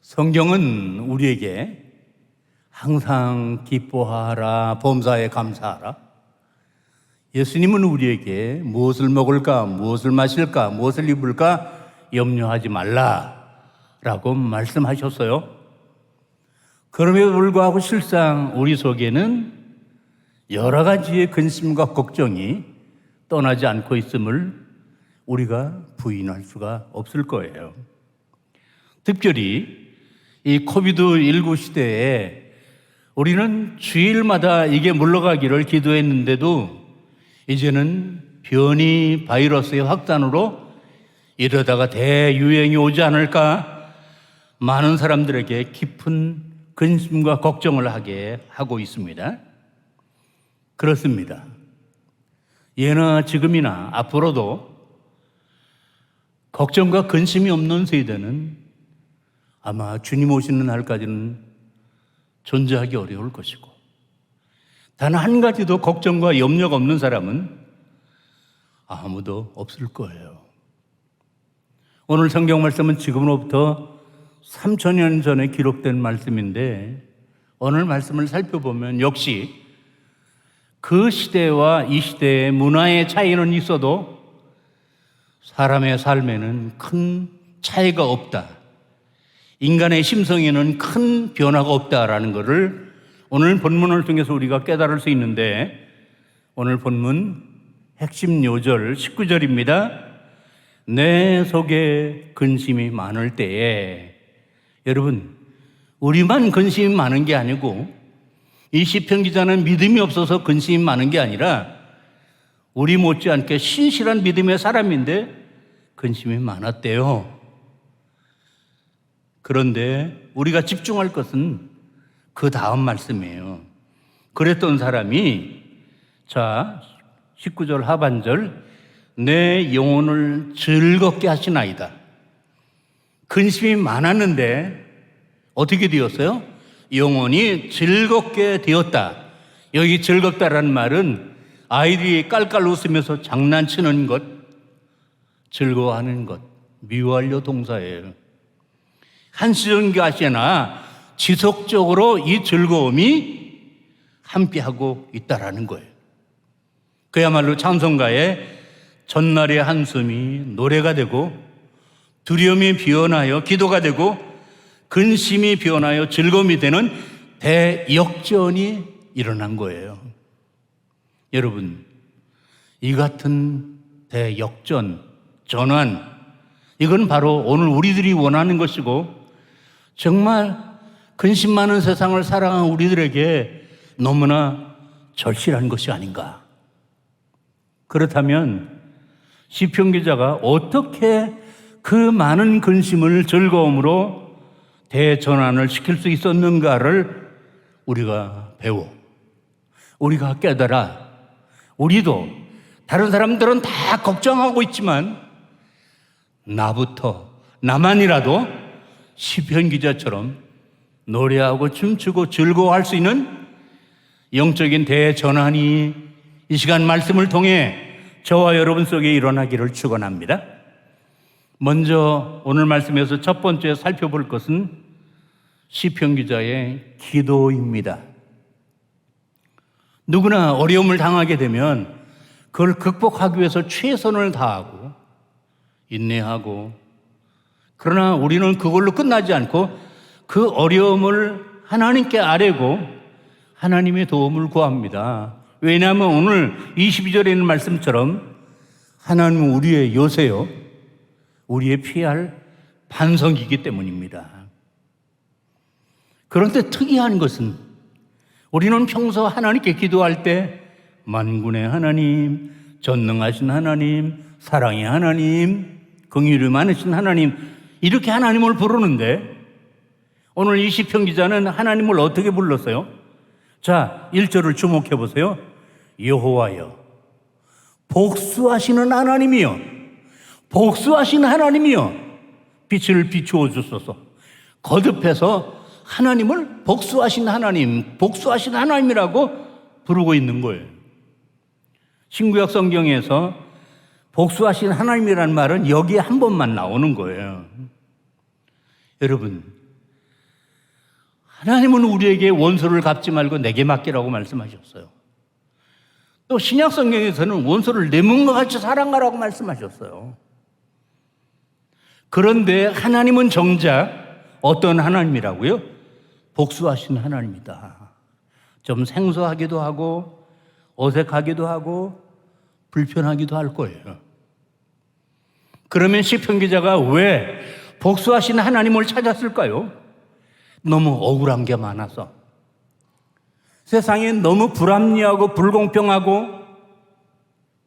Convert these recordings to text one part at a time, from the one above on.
성경은 우리에게 항상 기뻐하라, 범사에 감사하라. 예수님은 우리에게 무엇을 먹을까, 무엇을 마실까, 무엇을 입을까 염려하지 말라라고 말씀하셨어요. 그럼에도 불구하고 실상 우리 속에는 여러 가지의 근심과 걱정이 떠나지 않고 있음을 우리가 부인할 수가 없을 거예요. 특별히 이 코비드19 시대에 우리는 주일마다 이게 물러가기를 기도했는데도 이제는 변이 바이러스의 확산으로 이러다가 대유행이 오지 않을까 많은 사람들에게 깊은 근심과 걱정을 하게 하고 있습니다. 그렇습니다. 예나 지금이나 앞으로도 걱정과 근심이 없는 세대는 아마 주님 오시는 날까지는 존재하기 어려울 것이고, 단 한 가지도 걱정과 염려가 없는 사람은 아무도 없을 거예요. 오늘 성경 말씀은 지금으로부터 3000년 전에 기록된 말씀인데, 오늘 말씀을 살펴보면 역시 그 시대와 이 시대의 문화의 차이는 있어도 사람의 삶에는 큰 차이가 없다, 인간의 심성에는 큰 변화가 없다라는 것을 오늘 본문을 통해서 우리가 깨달을 수 있는데, 오늘 본문 핵심 요절 19절입니다. 내 속에 근심이 많을 때에. 여러분, 우리만 근심이 많은 게 아니고 이 시편 기자는 믿음이 없어서 근심이 많은 게 아니라 우리 못지않게 신실한 믿음의 사람인데 근심이 많았대요. 그런데 우리가 집중할 것은 그 다음 말씀이에요. 그랬던 사람이, 자, 19절 하반절, 내 영혼을 즐겁게 하시나이다. 근심이 많았는데 어떻게 되었어요? 영혼이 즐겁게 되었다. 여기 즐겁다라는 말은 아이들이 깔깔 웃으면서 장난치는 것, 즐거워하는 것, 미완료 동사예요. 한시적이나 지속적으로 이 즐거움이 함께하고 있다라는 거예요. 그야말로 찬송가의 전날의 한숨이 노래가 되고, 두려움이 변하여 기도가 되고, 근심이 변하여 즐거움이 되는 대역전이 일어난 거예요. 여러분, 이 같은 대역전, 전환, 이건 바로 오늘 우리들이 원하는 것이고, 정말 근심 많은 세상을 살아가는 우리들에게 너무나 절실한 것이 아닌가. 그렇다면 시편 기자가 어떻게 그 많은 근심을 즐거움으로 대전환을 시킬 수 있었는가를 우리가 배워, 우리가 깨달아, 우리도 다른 사람들은 다 걱정하고 있지만 나만이라도 시편 기자처럼 노래하고 춤추고 즐거워할 수 있는 영적인 대전환이 이 시간 말씀을 통해 저와 여러분 속에 일어나기를 축원합니다. 먼저 오늘 말씀에서 첫 번째 살펴볼 것은 시편 기자의 기도입니다. 누구나 어려움을 당하게 되면 그걸 극복하기 위해서 최선을 다하고 인내하고, 그러나 우리는 그걸로 끝나지 않고 그 어려움을 하나님께 아뢰고 하나님의 도움을 구합니다. 왜냐하면 오늘 22절에 있는 말씀처럼 하나님은 우리의 요새요, 우리의 피할 반석이기 때문입니다. 그런데 특이한 것은 우리는 평소 하나님께 기도할 때 만군의 하나님, 전능하신 하나님, 사랑의 하나님, 긍휼이 많으신 하나님, 이렇게 하나님을 부르는데 오늘 이 시편 기자는 하나님을 어떻게 불렀어요? 자, 1절을 주목해 보세요. 여호와여, 복수하시는 하나님이여, 복수하시는 하나님이여, 빛을 비추어 주소서. 거듭해서 하나님을 복수하신 하나님, 복수하신 하나님이라고 부르고 있는 거예요. 신구약 성경에서 복수하신 하나님이라는 말은 여기에 한 번만 나오는 거예요. 여러분, 하나님은 우리에게 원수를 갚지 말고 내게 맡기라고 말씀하셨어요. 또 신약 성경에서는 원수를 내 몸과 같이 사랑하라고 말씀하셨어요. 그런데 하나님은 정작 어떤 하나님이라고요? 복수하신 하나님이다. 좀 생소하기도 하고 어색하기도 하고 불편하기도 할 거예요. 그러면 시편 기자가 왜 복수하신 하나님을 찾았을까요? 너무 억울한 게 많아서. 세상에 너무 불합리하고 불공평하고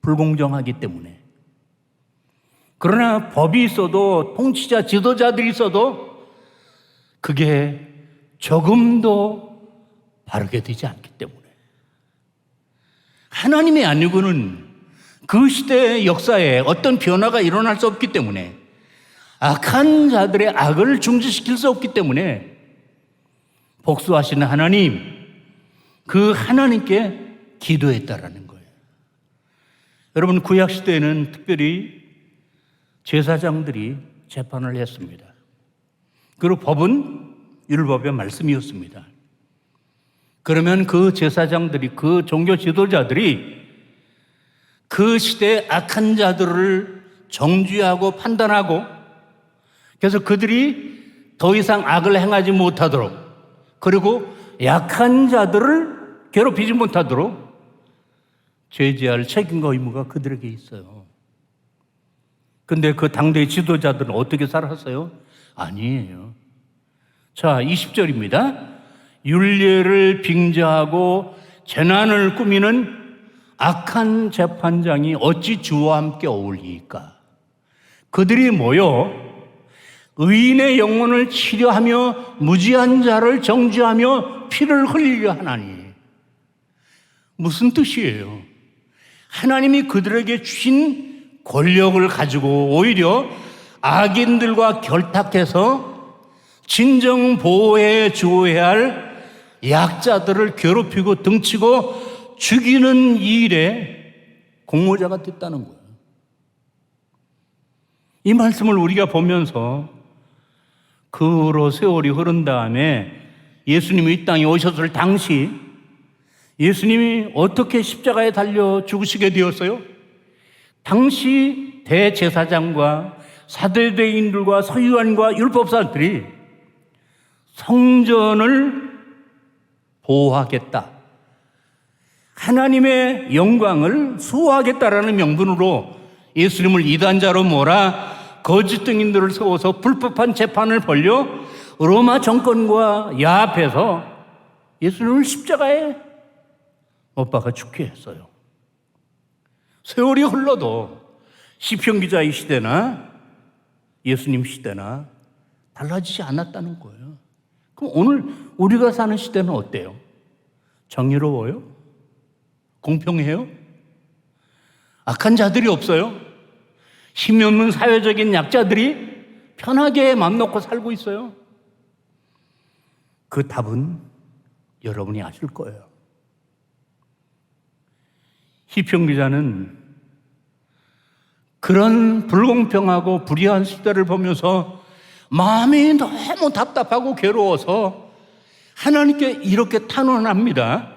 불공정하기 때문에. 그러나 법이 있어도 통치자 지도자들이 있어도 그게 조금도 바르게 되지 않기 때문에. 하나님이 아니고는 그 시대의 역사에 어떤 변화가 일어날 수 없기 때문에, 악한 자들의 악을 중지시킬 수 없기 때문에 복수하시는 하나님, 그 하나님께 기도했다라는 거예요. 여러분, 구약 시대에는 특별히 제사장들이 재판을 했습니다. 그리고 법은 율법의 말씀이었습니다. 그러면 그 제사장들이, 그 종교 지도자들이 그 시대의 악한 자들을 정죄하고 판단하고, 그래서 그들이 더 이상 악을 행하지 못하도록, 그리고 약한 자들을 괴롭히지 못하도록 제지할 책임과 의무가 그들에게 있어요. 근데 그 당대의 지도자들은 어떻게 살았어요? 아니에요. 자, 20절입니다. 율례를 빙자하고 재난을 꾸미는 악한 재판장이 어찌 주와 함께 어울리까? 그들이 모여 의인의 영혼을 치려하며 무지한 자를 정죄하며 피를 흘리려 하나니. 무슨 뜻이에요? 하나님이 그들에게 주신 권력을 가지고 오히려 악인들과 결탁해서 진정 보호해 주어야 할 약자들을 괴롭히고 등치고 죽이는 일에 공모자가 됐다는 거예요. 이 말씀을 우리가 보면서 그 후로 세월이 흐른 다음에 예수님이 이 땅에 오셨을 당시 예수님이 어떻게 십자가에 달려 죽으시게 되었어요? 당시 대제사장과 사두개인들과 서기관과 율법사들이 성전을 보호하겠다, 하나님의 영광을 수호하겠다라는 명분으로 예수님을 이단자로 몰아 거짓 증인들을 세워서 불법한 재판을 벌려 로마 정권과 야합해서 예수님을 십자가에 못 박아 죽게 했어요. 세월이 흘러도 시편 기자의 시대나 예수님 시대나 달라지지 않았다는 거예요. 그럼 오늘 우리가 사는 시대는 어때요? 정의로워요? 공평해요? 악한 자들이 없어요? 힘이 없는 사회적인 약자들이 편하게 맘 놓고 살고 있어요? 그 답은 여러분이 아실 거예요. 시편 기자는 그런 불공평하고 불의한 시대를 보면서 마음이 너무 답답하고 괴로워서 하나님께 이렇게 탄원합니다.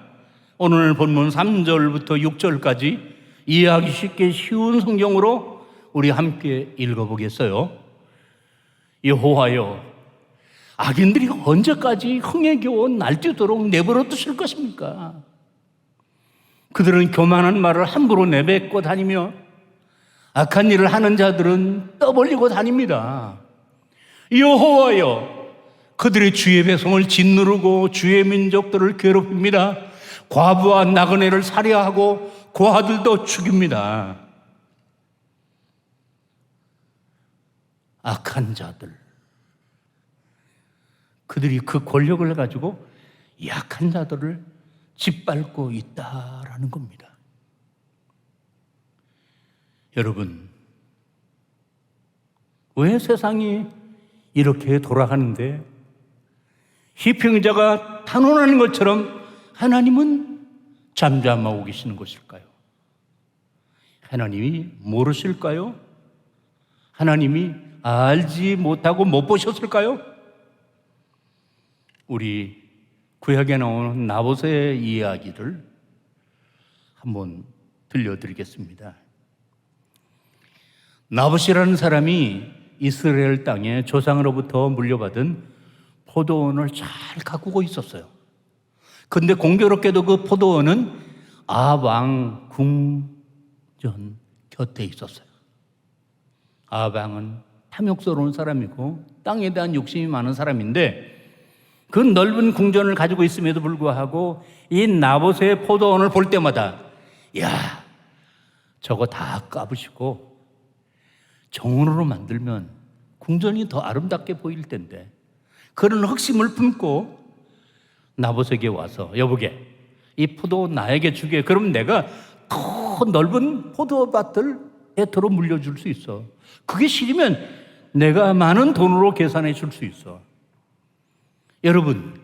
오늘 본문 3절부터 6절까지 이해하기 쉽게 쉬운 성경으로 우리 함께 읽어보겠어요. 여호와여, 악인들이 언제까지 흥에 겨워 날뛰도록 내버려 두실 것입니까? 그들은 교만한 말을 함부로 내뱉고 다니며 악한 일을 하는 자들은 떠벌리고 다닙니다. 여호와여, 그들이 주의 백성을 짓누르고 주의 민족들을 괴롭힙니다. 과부와 나그네를 살해하고 고아들도 죽입니다. 악한 자들, 그들이 그 권력을 가지고 약한 자들을 짓밟고 있다라는 겁니다. 여러분, 왜 세상이 이렇게 돌아가는데 시편 기자가 탄원하는 것처럼 하나님은 잠잠하고 계시는 것일까요? 하나님이 모르실까요? 하나님이 알지 못하고 못 보셨을까요? 우리 구약에 나오는 나봇의 이야기를 한번 들려드리겠습니다. 나봇이라는 사람이 이스라엘 땅에 조상으로부터 물려받은 포도원을 잘 가꾸고 있었어요. 근데 공교롭게도 그 포도원은 아합 왕 궁전 곁에 있었어요. 아합 왕은 탐욕스러운 사람이고 땅에 대한 욕심이 많은 사람인데 그 넓은 궁전을 가지고 있음에도 불구하고 이 나봇의 포도원을 볼 때마다 야, 저거 다 까부시고 정원으로 만들면 궁전이 더 아름답게 보일 텐데 그런 흑심을 품고 나봇에게 와서 여보게 이 포도원 나에게 주게. 그럼 내가 더 넓은 포도밭을 애터로 물려줄 수 있어. 그게 싫으면 내가 많은 돈으로 계산해 줄 수 있어. 여러분,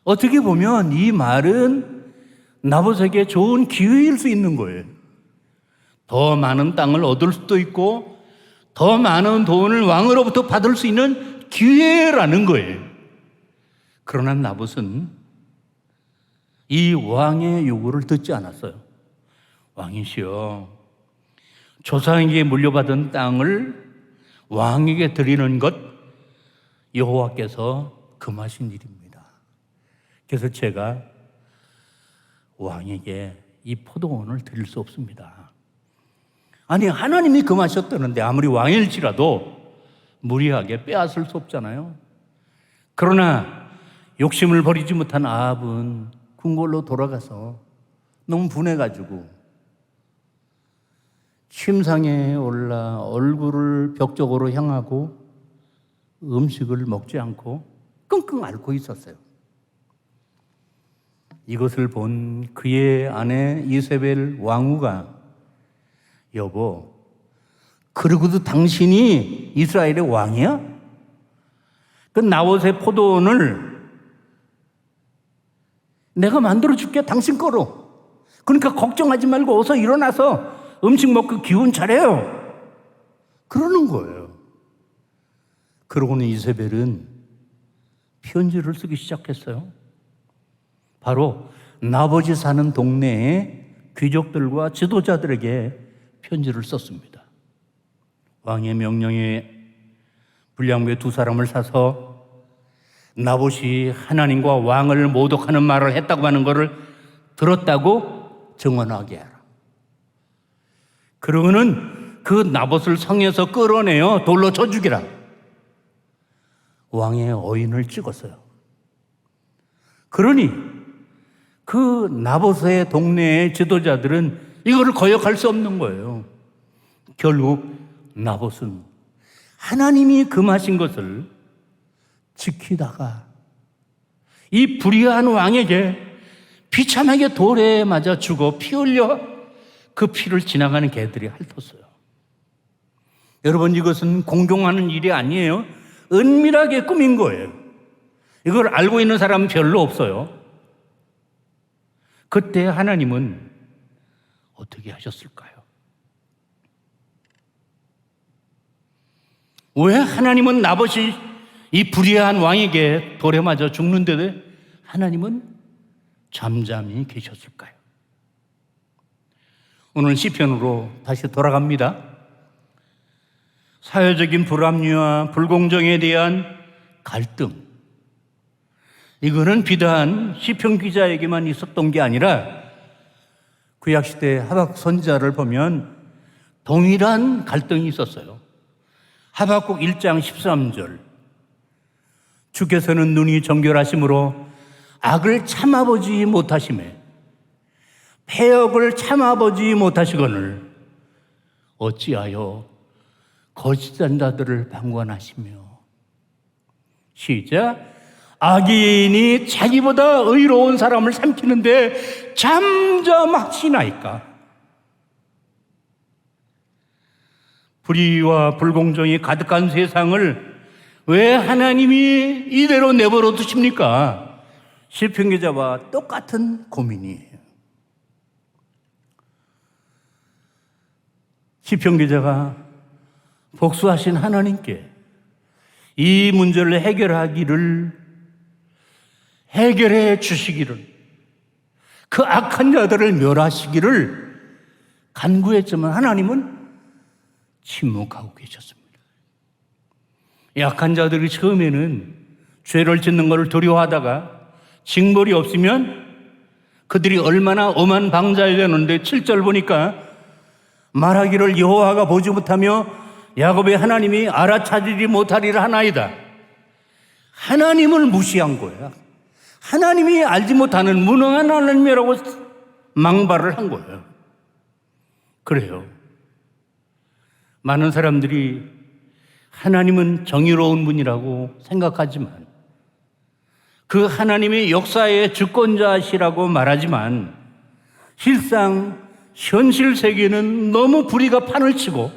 어떻게 보면 이 말은 나봇에게 좋은 기회일 수 있는 거예요. 더 많은 땅을 얻을 수도 있고 더 많은 돈을 왕으로부터 받을 수 있는 기회라는 거예요. 그러나 나봇은 이 왕의 요구를 듣지 않았어요. 왕이시여, 조상에게 물려받은 땅을 왕에게 드리는 것 여호와께서 금하신 일입니다. 그래서 제가 왕에게 이 포도원을 드릴 수 없습니다. 아니, 하나님이 금하셨다는데 아무리 왕일지라도 무리하게 빼앗을 수 없잖아요. 그러나 욕심을 버리지 못한 아합은 궁궐로 돌아가서 너무 분해가지고 침상에 올라 얼굴을 벽 쪽으로 향하고 음식을 먹지 않고 끙끙 앓고 있었어요. 이것을 본 그의 아내 이세벨 왕후가 여보, 그러고도 당신이 이스라엘의 왕이야? 그 나봇의 포도원을 내가 만들어줄게, 당신 거로. 그러니까 걱정하지 말고 어서 일어나서 음식 먹고 기운 차려요. 그러는 거예요. 그러고는 이세벨은 편지를 쓰기 시작했어요. 바로 나봇이 사는 동네의 귀족들과 지도자들에게 편지를 썼습니다. 왕의 명령에 불량배 두 사람을 사서 나봇이 하나님과 왕을 모독하는 말을 했다고 하는 것을 들었다고 증언하게 하라. 그러고는 그 나봇을 성에서 끌어내어 돌로 쳐 죽이라. 왕의 어인을 찍었어요. 그러니 그 나봇의 동네의 지도자들은 이거를 거역할 수 없는 거예요. 결국 나봇은 하나님이 금하신 것을 지키다가 이 불의한 왕에게 비참하게 돌에 맞아 죽어 피 흘려 그 피를 지나가는 개들이 핥았어요. 여러분, 이것은 공경하는 일이 아니에요. 은밀하게 꾸민 거예요. 이걸 알고 있는 사람은 별로 없어요. 그때 하나님은 어떻게 하셨을까요? 왜 하나님은 나봇이 이 불의한 왕에게 돌에 맞아 죽는데 하나님은 잠잠히 계셨을까요? 오늘 시편으로 다시 돌아갑니다. 사회적인 불합리와 불공정에 대한 갈등, 이거는 비단 시편 기자에게만 있었던 게 아니라 구약시대 하박국 선지자를 보면 동일한 갈등이 있었어요. 하박국 1장 13절, 주께서는 눈이 정결하심으로 악을 참아보지 못하시매 패역을 참아보지 못하시거늘 어찌하여 거짓한 자들을 방관하시며. 시작. 악인이 자기보다 의로운 사람을 삼키는데 잠잠하시나이까. 불의와 불공정이 가득한 세상을 왜 하나님이 이대로 내버려 두십니까? 시편 기자와 똑같은 고민이에요. 시편 기자가 복수하신 하나님께 이 문제를 해결하기를 해결해 주시기를, 그 악한 자들을 멸하시기를 간구했지만 하나님은 침묵하고 계셨습니다. 이 악한 자들이 처음에는 죄를 짓는 것을 두려워하다가 징벌이 없으면 그들이 얼마나 엄한 방자였는데 7절 보니까 말하기를 여호와가 보지 못하며 야곱의 하나님이 알아차리지 못하리라 하나이다. 하나님을 무시한 거야. 하나님이 알지 못하는 무능한 하나님이라고 망발을 한 거예요. 그래요. 많은 사람들이 하나님은 정의로운 분이라고 생각하지만, 그 하나님이 역사의 주권자시라고 말하지만 실상 현실 세계는 너무 불의가 판을 치고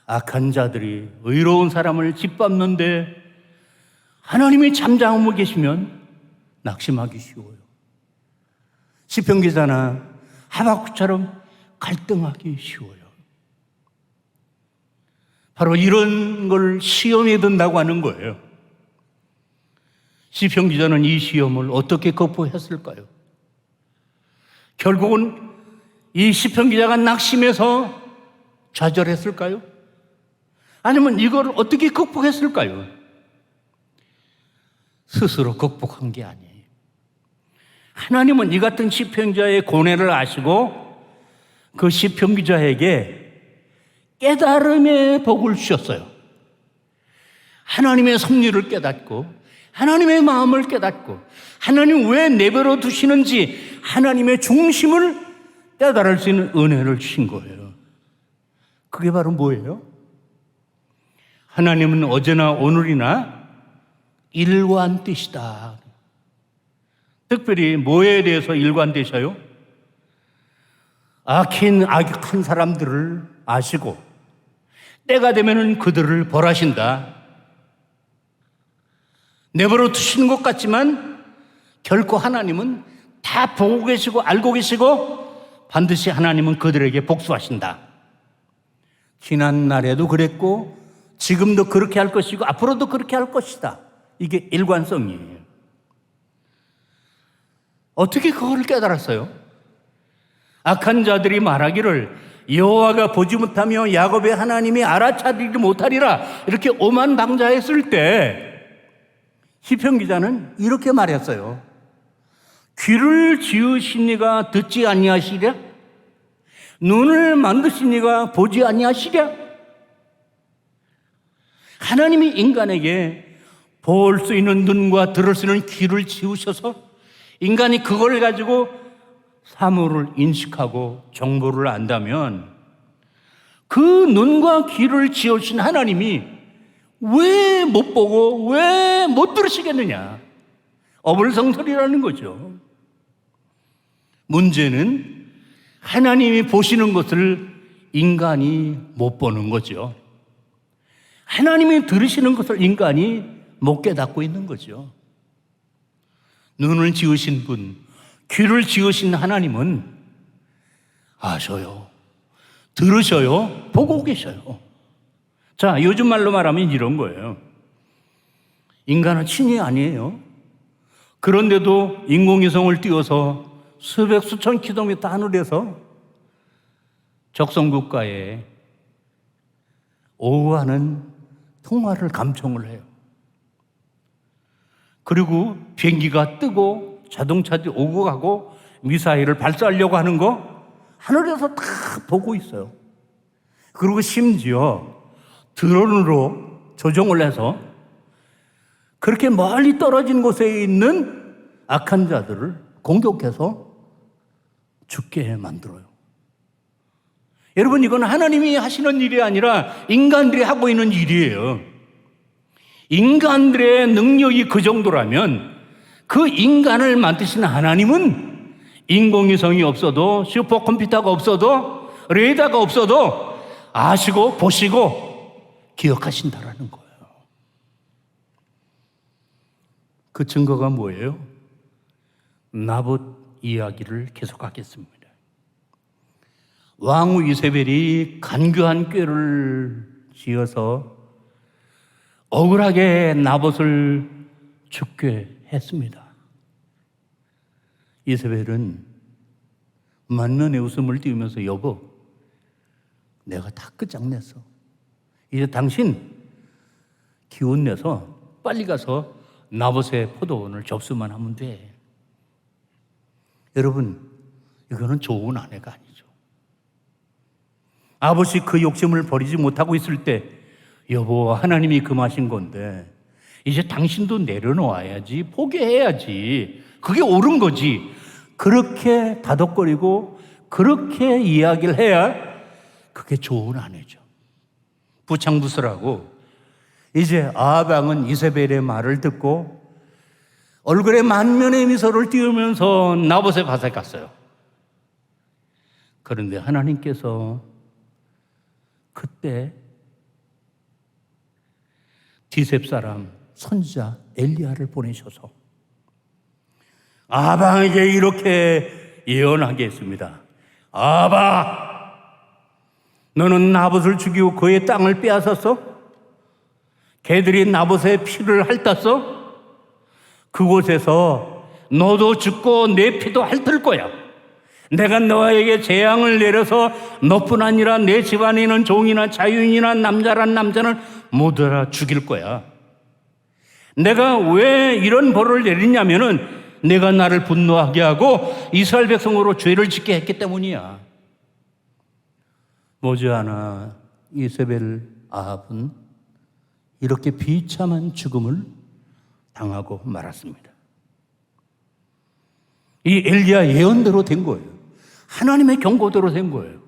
악한 자들이 의로운 사람을 짓밟는데 하나님이 잠잠하고 계시면 낙심하기 쉬워요. 시편 기자나 하박국처럼 갈등하기 쉬워요. 바로 이런 걸 시험에 든다고 하는 거예요. 시편 기자는 이 시험을 어떻게 극복했을까요? 결국은 이 시편 기자가 낙심해서 좌절했을까요? 아니면 이걸 어떻게 극복했을까요? 스스로 극복한 게 아니에요. 하나님은 이 같은 시편 기자의 고뇌를 아시고 그 시편 기자에게 깨달음의 복을 주셨어요. 하나님의 섭리를 깨닫고 하나님의 마음을 깨닫고 하나님 왜 내버려 두시는지 하나님의 중심을 깨달을 수 있는 은혜를 주신 거예요. 그게 바로 뭐예요? 하나님은 어제나 오늘이나 일관되시다. 특별히 뭐에 대해서 일관되셔요? 악한 사람들을 아시고 때가 되면 그들을 벌하신다. 내버려 두시는 것 같지만 결코 하나님은 다 보고 계시고 알고 계시고 반드시 하나님은 그들에게 복수하신다. 지난날에도 그랬고 지금도 그렇게 할 것이고 앞으로도 그렇게 할 것이다. 이게 일관성이에요. 어떻게 그걸 깨달았어요? 악한 자들이 말하기를 여호와가 보지 못하며 야곱의 하나님이 알아차리지 못하리라, 이렇게 오만방자했을 때 시편 기자는 이렇게 말했어요. 귀를 지으신 이가 듣지 아니하시랴? 눈을 만드신 이가 보지 아니하시랴? 하나님이 인간에게 볼 수 있는 눈과 들을 수 있는 귀를 지으셔서 인간이 그걸 가지고 사물을 인식하고 정보를 안다면 그 눈과 귀를 지으신 하나님이 왜 못 보고 왜 못 들으시겠느냐? 어불성설이라는 거죠. 문제는 하나님이 보시는 것을 인간이 못 보는 거죠. 하나님이 들으시는 것을 인간이 못 깨닫고 있는 거죠. 눈을 지으신 분, 귀를 지으신 하나님은 아셔요, 들으셔요, 보고 계셔요. 자, 요즘 말로 말하면 이런 거예요. 인간은 신이 아니에요. 그런데도 인공위성을 띄워서 수백 수천 킬로미터 하늘에서 적성국가에 오후하는 통화를 감청을 해요. 그리고 비행기가 뜨고 자동차들이 오고 가고 미사일을 발사하려고 하는 거 하늘에서 다 보고 있어요. 그리고 심지어 드론으로 조종을 해서 그렇게 멀리 떨어진 곳에 있는 악한 자들을 공격해서 죽게 만들어요. 여러분, 이건 하나님이 하시는 일이 아니라 인간들이 하고 있는 일이에요. 인간들의 능력이 그 정도라면 그 인간을 만드신 하나님은 인공위성이 없어도, 슈퍼컴퓨터가 없어도, 레이더가 없어도 아시고 보시고 기억하신다라는 거예요. 그 증거가 뭐예요? 나봇 이야기를 계속하겠습니다. 왕후 이세벨이 간교한 꾀를 지어서 억울하게 나봇을 죽게 했습니다. 이세벨은 만면의 웃음을 띄우면서 여보, 내가 다 끝장냈어. 이제 당신 기운 내서 빨리 가서 나봇의 포도원을 접수만 하면 돼. 여러분, 이거는 좋은 아내가 아니죠. 아버지 그 욕심을 버리지 못하고 있을 때 여보, 하나님이 금하신 건데 이제 당신도 내려놓아야지, 포기해야지. 그게 옳은 거지. 그렇게 다독거리고 그렇게 이야기를 해야 그게 좋은 아내죠. 부창부설하고 이제 아합 왕은 이세벨의 말을 듣고 얼굴에 만면의 미소를 띄우면서 나봇의 밭에 갔어요. 그런데 하나님께서 그때 디셉 사람 선지자 엘리야를 보내셔서 아합 왕에게 이렇게 예언하게 했습니다. 아합아, 너는 나봇을 죽이고 그의 땅을 빼앗았어? 개들이 나봇의 피를 핥았어? 그곳에서 너도 죽고 내 피도 핥을 거야. 내가 너에게 재앙을 내려서 너뿐 아니라 내 집안에 있는 종이나 자유인이나 남자란 남자는 모두 다 죽일 거야. 내가 왜 이런 벌을 내리냐면은 내가 나를 분노하게 하고 이스라엘 백성으로 죄를 짓게 했기 때문이야. 머지않아 이세벨 아합은 이렇게 비참한 죽음을 당하고 말았습니다. 이 엘리야 예언대로 된 거예요. 하나님의 경고대로 된 거예요.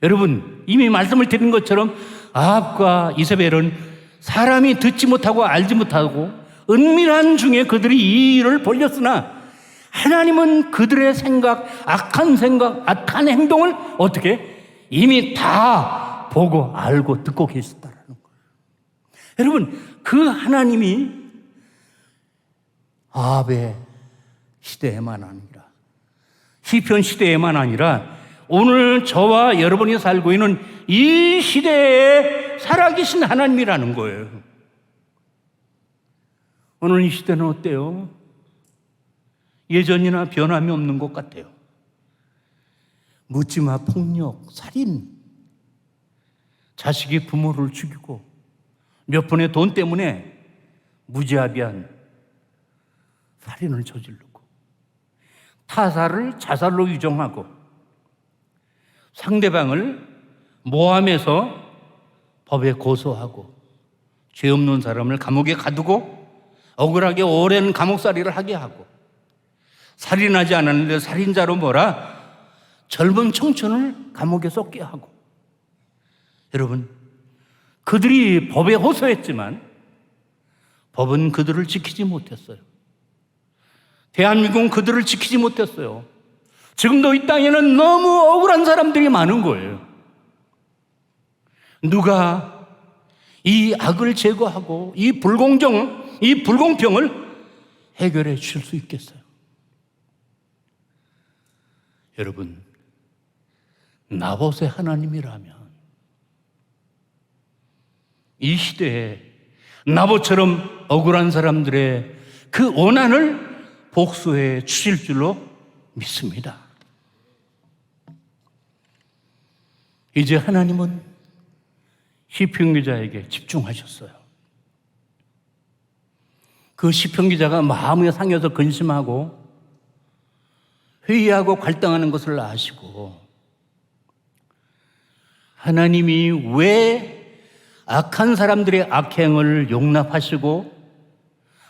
여러분, 이미 말씀을 드린 것처럼 아합과 이세벨은 사람이 듣지 못하고 알지 못하고 은밀한 중에 그들이 이 일을 벌였으나 하나님은 그들의 생각, 악한 행동을 어떻게 이미 다 보고 알고 듣고 계셨다라는 거예요. 여러분, 그 하나님이 아합의 시대에만 아니라 시편 시대에만 아니라 오늘 저와 여러분이 살고 있는 이 시대에 살아계신 하나님이라는 거예요. 오늘 이 시대는 어때요? 예전이나 변함이 없는 것 같아요. 묻지마 폭력, 살인, 자식이 부모를 죽이고 몇 푼의 돈 때문에 무지하비한 살인을 저지르고 타사를 자살로 유정하고 상대방을 모함해서 법에 고소하고 죄 없는 사람을 감옥에 가두고 억울하게 오랜 감옥살이를 하게 하고 살인하지 않았는데 살인자로 몰아 젊은 청춘을 감옥에 쏟게 하고 여러분, 그들이 법에 호소했지만 법은 그들을 지키지 못했어요. 대한민국은 그들을 지키지 못했어요. 지금도 이 땅에는 너무 억울한 사람들이 많은 거예요. 누가 이 악을 제거하고 이 불공평을 해결해 줄 수 있겠어요? 여러분, 나봇의 하나님이라면 이 시대에 나봇처럼 억울한 사람들의 그 원한을 복수해 주실 줄로 믿습니다. 이제 하나님은 시편 기자에게 집중하셨어요. 그 시편 기자가 마음이 상해서 근심하고 회의하고 갈등하는 것을 아시고 하나님이 왜 악한 사람들의 악행을 용납하시고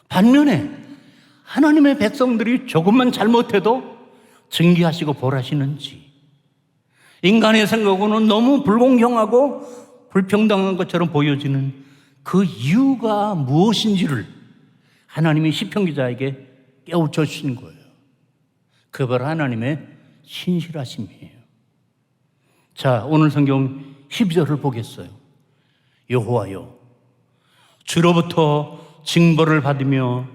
반면에 하나님의 백성들이 조금만 잘못해도 징계하시고 벌하시는지, 인간의 생각으로는 너무 불공평하고 불평등한 것처럼 보여지는 그 이유가 무엇인지를 하나님이 시편 기자에게 깨우쳐 주신 거예요. 그게 바로 하나님의 신실하심이에요. 자, 오늘 성경 12절을 보겠어요. 여호와여, 주로부터 징벌을 받으며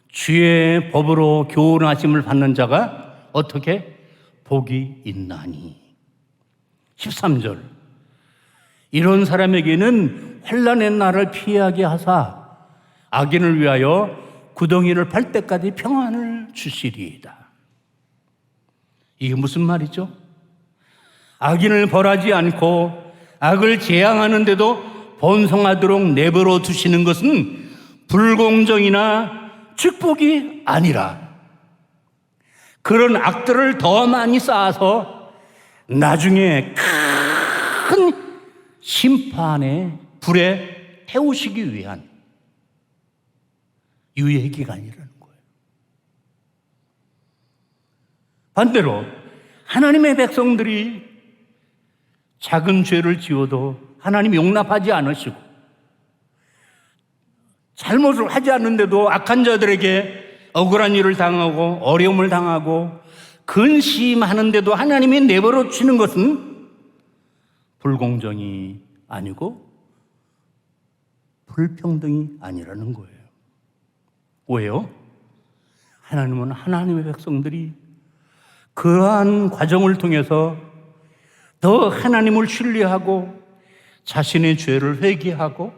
주의 법으로 교훈하심을 받는 자가 어떻게 복이 있나니. 13절, 이런 사람에게는 환난의 날을 피하게 하사 악인을 위하여 구덩이를 팔 때까지 평안을 주시리이다. 이게 무슨 말이죠? 악인을 벌하지 않고 악을 재앙하는데도 번성하도록 내버려 두시는 것은 불공정이나 축복이 아니라 그런 악들을 더 많이 쌓아서 나중에 큰 심판의 불에 태우시기 위한 유예 기간이라는 거예요. 반대로 하나님의 백성들이 작은 죄를 지어도 하나님 용납하지 않으시고 잘못을 하지 않는데도 악한 자들에게 억울한 일을 당하고 어려움을 당하고 근심하는데도 하나님이 내버려 두시는 것은 불공정이 아니고 불평등이 아니라는 거예요. 왜요? 하나님은 하나님의 백성들이 그러한 과정을 통해서 더 하나님을 신뢰하고 자신의 죄를 회개하고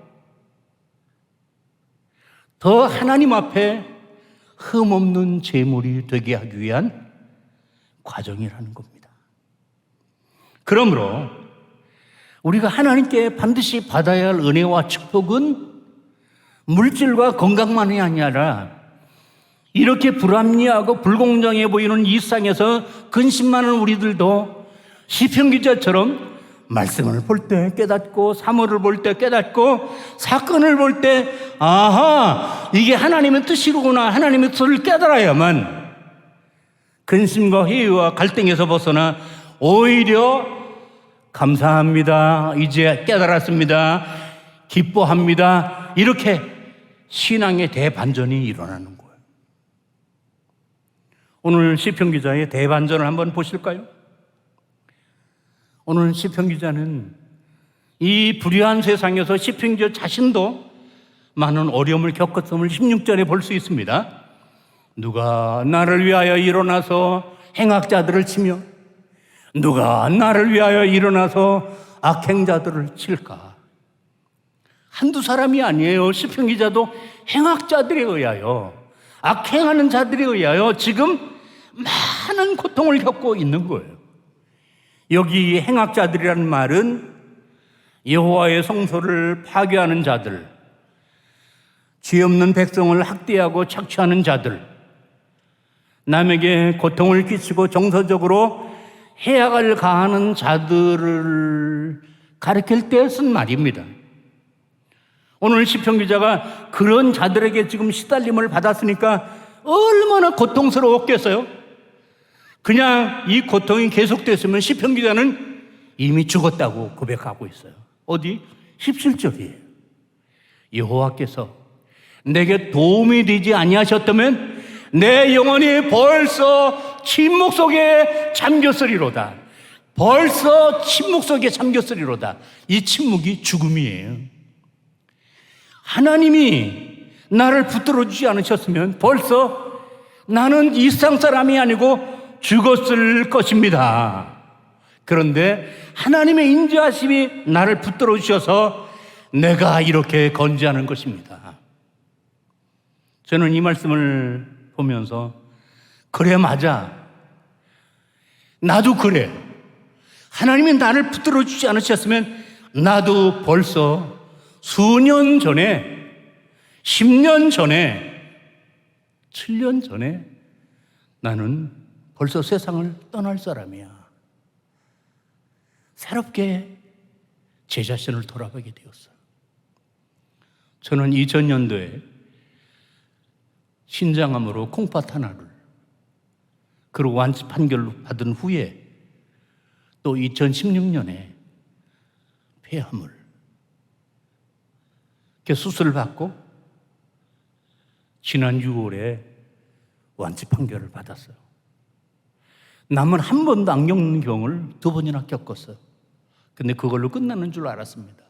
더 하나님 앞에 흠없는 제물이 되게 하기 위한 과정이라는 겁니다. 그러므로 우리가 하나님께 반드시 받아야 할 은혜와 축복은 물질과 건강만이 아니라 이렇게 불합리하고 불공정해 보이는 이 세상에서 근심 많은 우리들도 시편 기자처럼 말씀을 볼 때 깨닫고 사물을 볼 때 깨닫고 사건을 볼 때 아하 이게 하나님의 뜻이로구나 하나님의 뜻을 깨달아야만 근심과 회의와 갈등에서 벗어나 오히려 감사합니다 이제 깨달았습니다 기뻐합니다 이렇게 신앙의 대반전이 일어나는 거예요. 오늘 시편 기자의 대반전을 한번 보실까요? 오늘 시편 기자는 이 불의한 세상에서 시편 기자 자신도 많은 어려움을 겪었음을 16절에 볼 수 있습니다. 누가 나를 위하여 일어나서 행악자들을 치며 누가 나를 위하여 일어나서 악행자들을 칠까? 한두 사람이 아니에요. 시편 기자도 행악자들에 의하여 악행하는 자들에 의하여 지금 많은 고통을 겪고 있는 거예요. 여기 행악자들이라는 말은 여호와의 성소를 파괴하는 자들, 죄 없는 백성을 학대하고 착취하는 자들, 남에게 고통을 끼치고 정서적으로 해악을 가하는 자들을 가리킬 때 쓴 말입니다. 오늘 시편 기자가 그런 자들에게 지금 시달림을 받았으니까 얼마나 고통스러웠겠어요? 그냥 이 고통이 계속됐으면 시편 기자는 이미 죽었다고 고백하고 있어요. 어디? 17절이에요. 여호와께서 내게 도움이 되지 아니하셨다면 내 영혼이 벌써 침묵 속에 잠겼으리로다. 벌써 침묵 속에 잠겼으리로다. 이 침묵이 죽음이에요. 하나님이 나를 붙들어 주지 않으셨으면 벌써 나는 이 세상 사람이 아니고 죽었을 것입니다. 그런데 하나님의 인자하심이 나를 붙들어 주셔서 내가 이렇게 건재하는 것입니다. 저는 이 말씀을 보면서 그래 맞아. 나도 그래. 하나님이 나를 붙들어 주지 않으셨으면 나도 벌써 수년 전에 10년 전에 7년 전에 나는 벌써 세상을 떠날 사람이야. 새롭게 제 자신을 돌아보게 되었어요. 저는 2000년도에 신장암으로 콩팥 하나를 그리고 완치 판결을 받은 후에 또 2016년에 폐암을 수술을 받고 지난 6월에 완치 판결을 받았어요. 남은 한 번도 안 겪는 경우를 2번이나 겪었어요. 근데 그걸로 끝나는 줄 알았습니다.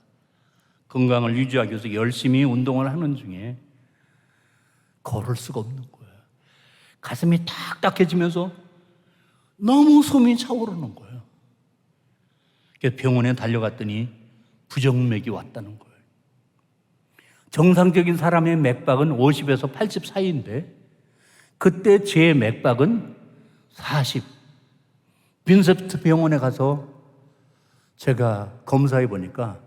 건강을 유지하기 위해서 열심히 운동을 하는 중에 걸을 수가 없는 거예요. 가슴이 탁탁해지면서 너무 숨이 차오르는 거예요. 그래서 병원에 달려갔더니 부정맥이 왔다는 거예요. 정상적인 사람의 맥박은 50에서 80 사이인데 그때 제 맥박은 40, 빈세프트 병원에 가서 제가 검사해 보니까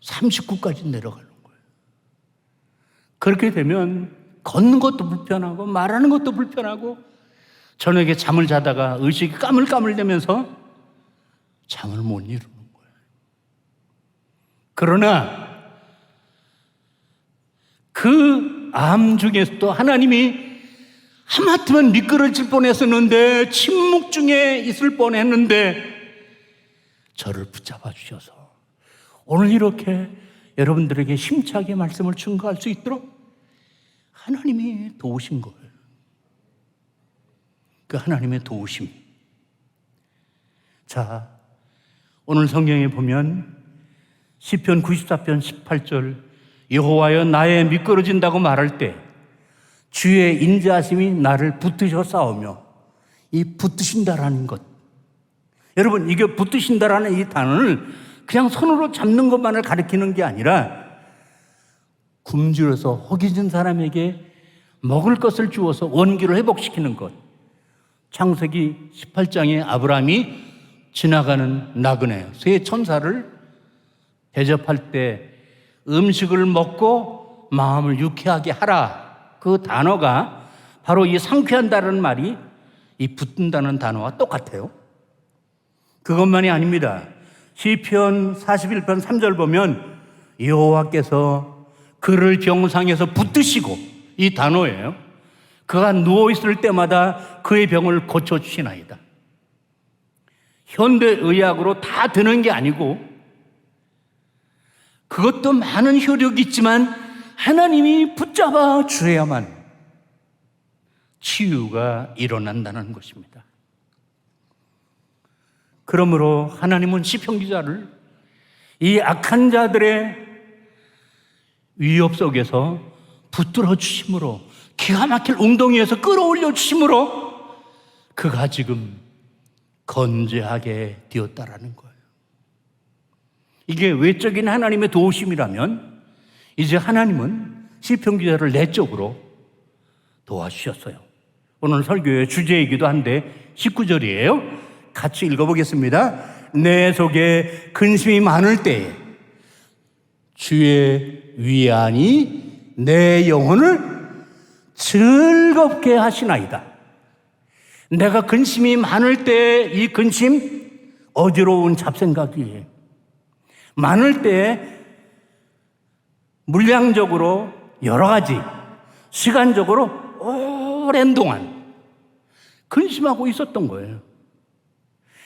39까지 내려가는 거예요. 그렇게 되면 걷는 것도 불편하고 말하는 것도 불편하고 저녁에 잠을 자다가 의식이 까물까물대면서 잠을 못 이루는 거예요. 그러나 그 암 중에서도 하나님이 하마터면 미끄러질 뻔했었는데 침묵 중에 있을 뻔했는데 저를 붙잡아 주셔서 오늘 이렇게 여러분들에게 힘차게 말씀을 증거할 수 있도록 하나님이 도우신 거예요. 그 하나님의 도우심. 자, 오늘 성경에 보면 시편 94편 18절 여호와여 나의 미끄러진다고 말할 때 주의 인자하심이 나를 붙드셔 싸우며, 이 붙드신다라는 것, 여러분 이게 붙드신다라는 이 단어는 그냥 손으로 잡는 것만을 가리키는 게 아니라 굶주려서 허기진 사람에게 먹을 것을 주어서 원기를 회복시키는 것. 창세기 18장에 아브라함이 지나가는 나그네 세 천사를 대접할 때 음식을 먹고 마음을 유쾌하게 하라, 그 단어가 바로 이 상쾌한다는 말이 이 붙든다는 단어와 똑같아요. 그것만이 아닙니다. 시편 41편 3절 보면 여호와께서 그를 병상에서 붙드시고, 이 단어예요. 그가 누워있을 때마다 그의 병을 고쳐주시나이다. 현대의학으로 다 되는 게 아니고 그것도 많은 효력이 있지만 하나님이 붙잡아 주셔야만 치유가 일어난다는 것입니다. 그러므로 하나님은 시편 기자를 이 악한 자들의 위협 속에서 붙들어 주심으로, 기가 막힐 웅덩이에서 끌어올려 주심으로 그가 지금 건재하게 되었다라는 거예요. 이게 외적인 하나님의 도우심이라면 이제 하나님은 시편 기자를 내적으로 도와주셨어요. 오늘 설교의 주제이기도 한데 19절이에요. 같이 읽어보겠습니다. 내 속에 근심이 많을 때에 주의 위안이 내 영혼을 즐겁게 하시나이다. 내가 근심이 많을 때 이 근심, 어지러운 잡생각이 많을 때 물량적으로 여러 가지 시간적으로 오랜 동안 근심하고 있었던 거예요.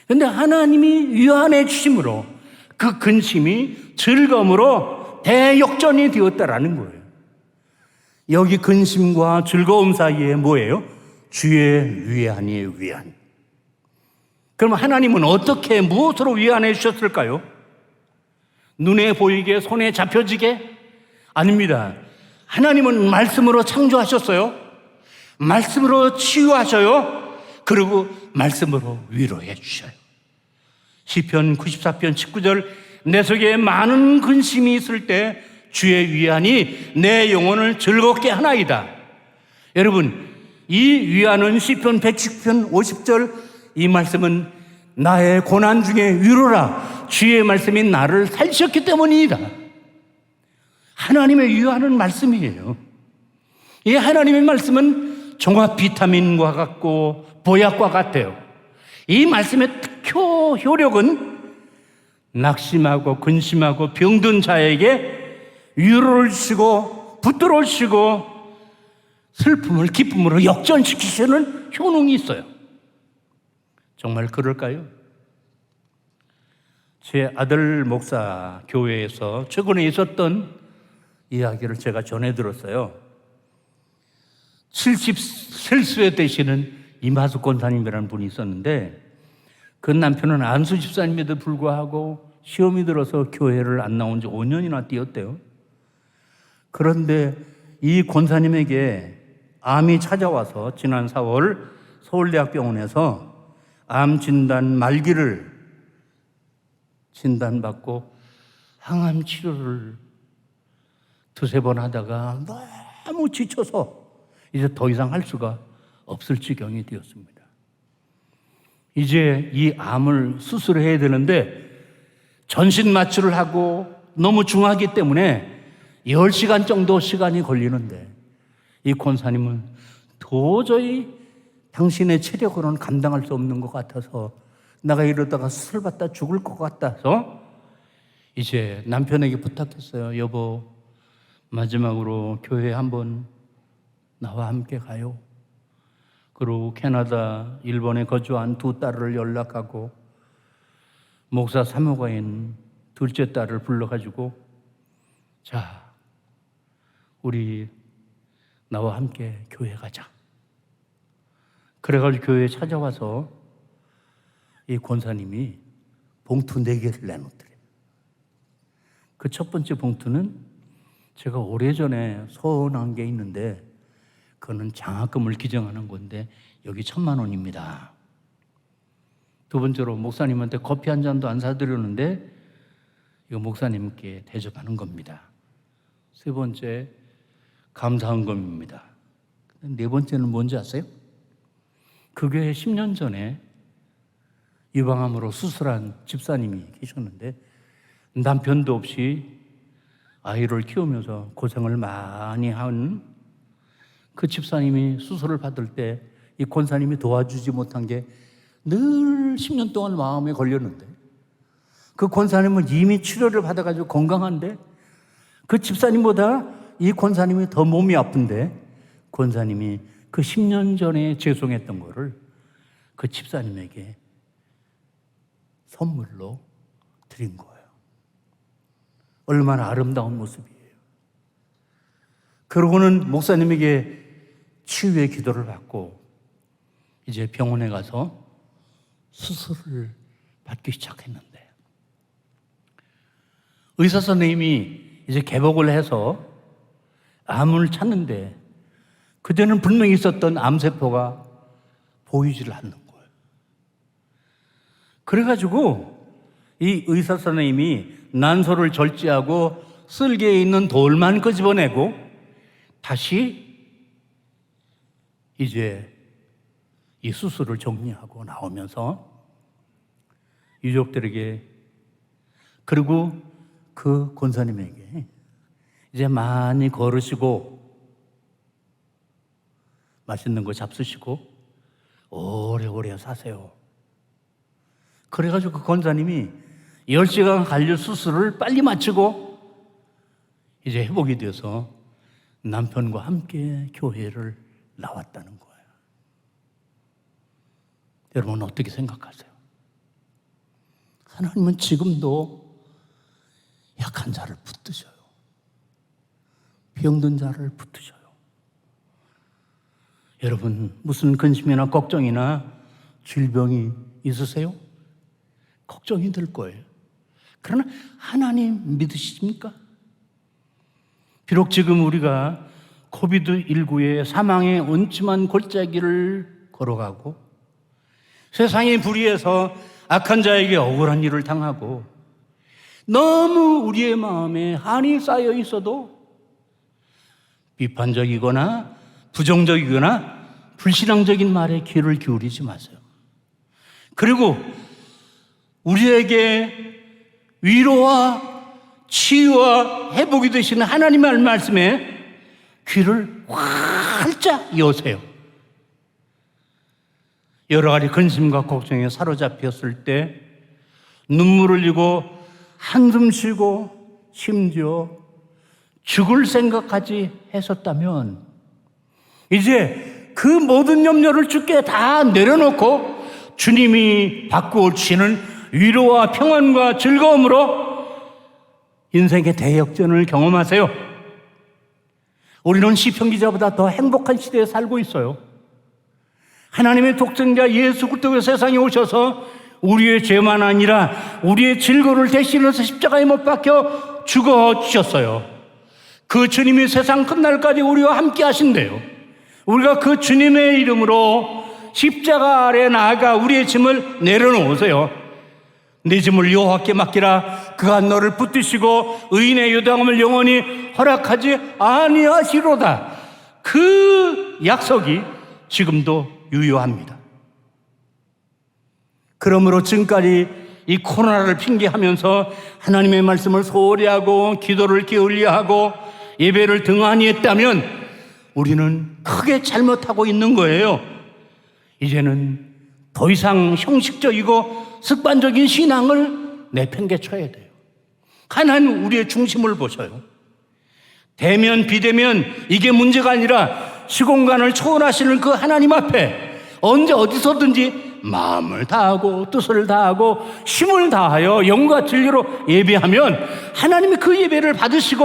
그런데 하나님이 위안해 주심으로 그 근심이 즐거움으로 대역전이 되었다라는 거예요. 여기 근심과 즐거움 사이에 뭐예요? 주의 위안이 위안. 그럼 하나님은 어떻게, 무엇으로 위안해 주셨을까요? 눈에 보이게, 손에 잡혀지게? 아닙니다. 하나님은 말씀으로 창조하셨어요. 말씀으로 치유하셔요. 그리고 말씀으로 위로해 주셔요. 시편 94편 19절 내 속에 많은 근심이 있을 때 주의 위안이 내 영혼을 즐겁게 하나이다. 여러분, 이 위안은 시편 110편 50절, 이 말씀은 나의 고난 중에 위로라, 주의 말씀이 나를 살리셨기 때문이다. 하나님의 위안은 말씀이에요. 이 하나님의 말씀은 종합 비타민과 같고 보약과 같아요. 이 말씀의 특효 효력은 낙심하고 근심하고 병든 자에게 위로를 주시고 붙들어 주시고 슬픔을 기쁨으로 역전시키시는 효능이 있어요. 정말 그럴까요? 제 아들 목사 교회에서 최근에 있었던 이야기를 제가 전해 들었어요. 70세수에 되시는 이마숙 권사님이라는 분이 있었는데 그 남편은 안수 집사님에도 불구하고 시험이 들어서 교회를 안 나온 지 5년이나 뛰었대요. 그런데 이 권사님에게 암이 찾아와서 지난 4월 서울대학병원에서 암 진단 말기를 진단받고 항암 치료를 두세 번 하다가 너무 지쳐서 이제 더 이상 할 수가 없을 지경이 되었습니다. 이제 이 암을 수술해야 되는데 전신 마취를 하고 너무 중하기 때문에 10시간 정도 시간이 걸리는데 이 권사님은 도저히 당신의 체력으로는 감당할 수 없는 것 같아서, 내가 이러다가 수술 받다 죽을 것 같아서 이제 남편에게 부탁했어요. 여보, 마지막으로 교회 한번 나와 함께 가요. 그리고 캐나다, 일본에 거주한 두 딸을 연락하고 목사 사무관인 둘째 딸을 불러가지고, 자, 우리 나와 함께 교회 가자. 그래가지고 교회에 찾아와서 이 권사님이 봉투 4개를 내놓더래요. 그 첫 번째 봉투는 제가 오래전에 소원한 게 있는데 그거는 장학금을 기증하는 건데 여기 1,000만 원입니다. 두 번째로 목사님한테 커피 한 잔도 안 사드렸는데 이거 목사님께 대접하는 겁니다. 세 번째, 감사헌금입니다. 네 번째는 뭔지 아세요? 그 교회 10년 전에 유방암으로 수술한 집사님이 계셨는데 남편도 없이 아이를 키우면서 고생을 많이 한 그 집사님이 수술을 받을 때 이 권사님이 도와주지 못한 게 늘 10년 동안 마음에 걸렸는데, 그 권사님은 이미 치료를 받아가지고 건강한데 그 집사님보다 이 권사님이 더 몸이 아픈데 권사님이 그 10년 전에 죄송했던 거를 그 집사님에게 선물로 드린 거예요. 얼마나 아름다운 모습이에요. 그러고는 목사님에게 치유의 기도를 받고 이제 병원에 가서 수술을 받기 시작했는데, 의사 선생님이 이제 개복을 해서 암을 찾는데 그때는 분명히 있었던 암세포가 보이지를 않는 거예요. 그래가지고 이 의사 선생님이 난소를 절제하고 쓸개에 있는 돌만 끄집어내고 다시 이제 이 수술을 정리하고 나오면서 유족들에게, 그리고 그 권사님에게 이제 많이 걸으시고 맛있는 거 잡수시고 오래오래 사세요. 그래가지고 그 권사님이 10시간 관련 수술을 빨리 마치고 이제 회복이 돼서 남편과 함께 교회를 나왔다는 거예요. 여러분 어떻게 생각하세요? 하나님은 지금도 약한 자를 붙드셔요. 병든 자를 붙드셔요. 여러분 무슨 근심이나 걱정이나 질병이 있으세요? 걱정이 들 거예요. 그러나 하나님 믿으십니까? 비록 지금 우리가 코비드19의 사망의 음침한 골짜기를 걸어가고 세상의 불의에서 악한 자에게 억울한 일을 당하고 너무 우리의 마음에 한이 쌓여 있어도 비판적이거나 부정적이거나 불신앙적인 말에 귀를 기울이지 마세요. 그리고 우리에게 위로와 치유와 회복이 되시는 하나님의 말씀에 귀를 활짝 여세요. 여러 가지 근심과 걱정에 사로잡혔을 때 눈물을 흘리고 한숨 쉬고 심지어 죽을 생각까지 했었다면 이제 그 모든 염려를 주께 다 내려놓고 주님이 바꾸어 주시는 위로와 평안과 즐거움으로 인생의 대역전을 경험하세요. 우리는 시편 기자보다 더 행복한 시대에 살고 있어요. 하나님의 독생자 예수 그리스도가 세상에 오셔서 우리의 죄만 아니라 우리의 질고를 대신해서 십자가에 못 박혀 죽어 주셨어요. 그 주님이 세상 끝날까지 우리와 함께 하신대요. 우리가 그 주님의 이름으로 십자가 아래 나아가 우리의 짐을 내려놓으세요. 네 짐을 여호와께 맡기라. 그가 너를 붙드시고 의인의 요당함을 영원히 허락하지 아니하시로다. 그 약속이 지금도 유효합니다. 그러므로 지금까지 이 코로나를 핑계하면서 하나님의 말씀을 소홀히 하고 기도를 게을리 하고 예배를 등한히 했다면 우리는 크게 잘못하고 있는 거예요. 이제는 더 이상 형식적이고 습관적인 신앙을 내팽개쳐야 돼요. 하나님 우리의 중심을 보셔요. 대면 비대면 이게 문제가 아니라 시공간을 초월하시는 그 하나님 앞에 언제 어디서든지 마음을 다하고 뜻을 다하고 힘을 다하여 영과 진리로 예배하면 하나님이 그 예배를 받으시고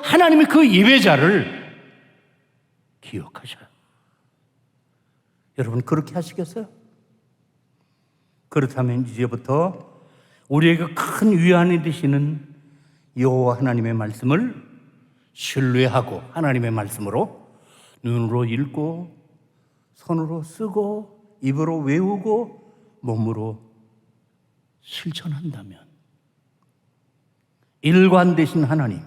하나님이 그 예배자를 기억하셔요. 여러분 그렇게 하시겠어요? 그렇다면 이제부터 우리에게 큰 위안이 되시는 여호와 하나님의 말씀을 신뢰하고 하나님의 말씀으로 눈으로 읽고 손으로 쓰고 입으로 외우고 몸으로 실천한다면 일관되신 하나님,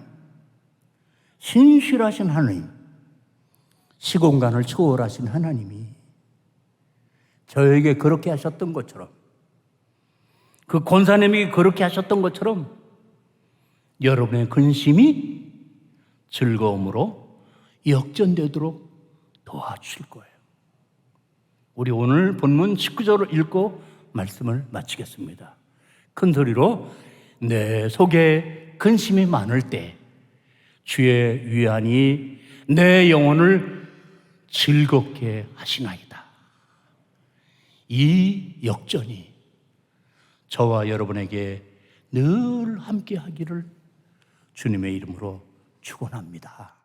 신실하신 하나님, 시공간을 초월하신 하나님이 저에게 그렇게 하셨던 것처럼 그 권사님이 그렇게 하셨던 것처럼 여러분의 근심이 즐거움으로 역전되도록 도와주실 거예요. 우리 오늘 본문 19절을 읽고 말씀을 마치겠습니다. 큰 소리로 내 속에 근심이 많을 때 주의 위안이 내 영혼을 즐겁게 하시나이다. 이 역전이 저와 여러분에게 늘 함께 하기를 주님의 이름으로 축원합니다.